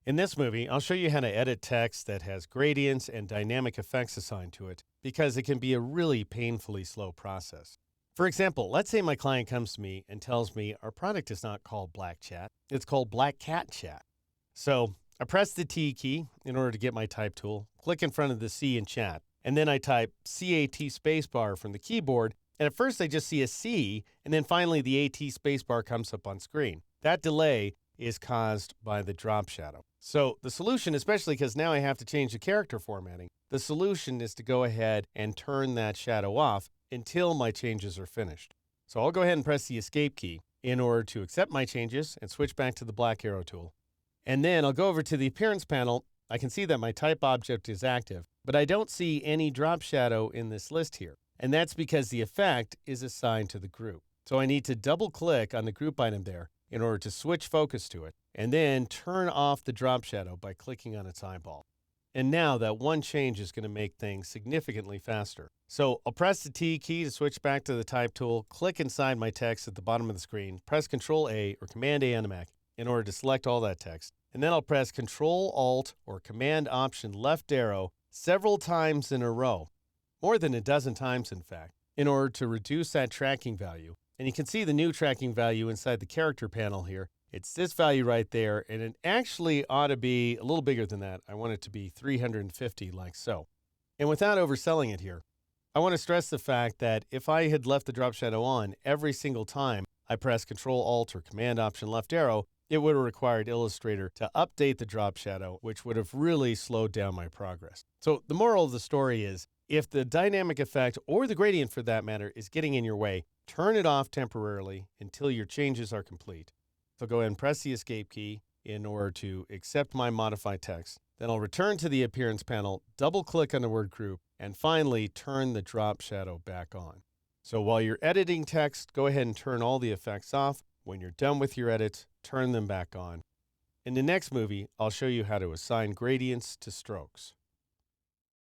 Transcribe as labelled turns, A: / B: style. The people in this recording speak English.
A: In this movie, I'll show you how to edit text that has gradients and dynamic effects assigned to it because it can be a really painfully slow process. For example, let's say my client comes to me and tells me our product is not called Black Chat, it's called Black Cat Chat. So I press the T key in order to get my type tool, click in front of the C in chat, and then I type CAT spacebar from the keyboard. And at first I just see a C, and then finally the AT spacebar comes up on screen. That delay is caused by the drop shadow. So the solution, especially because now I have to change the character formatting, the solution is to go ahead and turn that shadow off until my changes are finished. So I'll go ahead and press the escape key in order to accept my changes and switch back to the black arrow tool. And then I'll go over to the appearance panel. I can see that my type object is active, but I don't see any drop shadow in this list here. And that's because the effect is assigned to the group. So I need to double click on the group item there in order to switch focus to it, and then turn off the drop shadow by clicking on its eyeball. And now that one change is going to make things significantly faster. So I'll press the T key to switch back to the type tool, click inside my text at the bottom of the screen, press Control A or Command A on the Mac in order to select all that text. And then I'll press Control Alt or Command Option left arrow several times in a row, more than a dozen times in fact, in order to reduce that tracking value. And you can see the new tracking value inside the character panel here. It's this value right there, and it actually ought to be a little bigger than that. I want it to be 350 like so. And without overselling it here, I want to stress the fact that if I had left the drop shadow on every single time I press Control Alt or Command Option left arrow, it would have required Illustrator to update the drop shadow, which would have really slowed down my progress. So the moral of the story is, if the dynamic effect, or the gradient for that matter, is getting in your way, turn it off temporarily until your changes are complete. So go ahead and press the escape key in order to accept my modified text. Then I'll return to the appearance panel, double click on the word group, and finally turn the drop shadow back on. So while you're editing text, go ahead and turn all the effects off. When you're done with your edits, turn them back on. In the next movie, I'll show you how to assign gradients to strokes.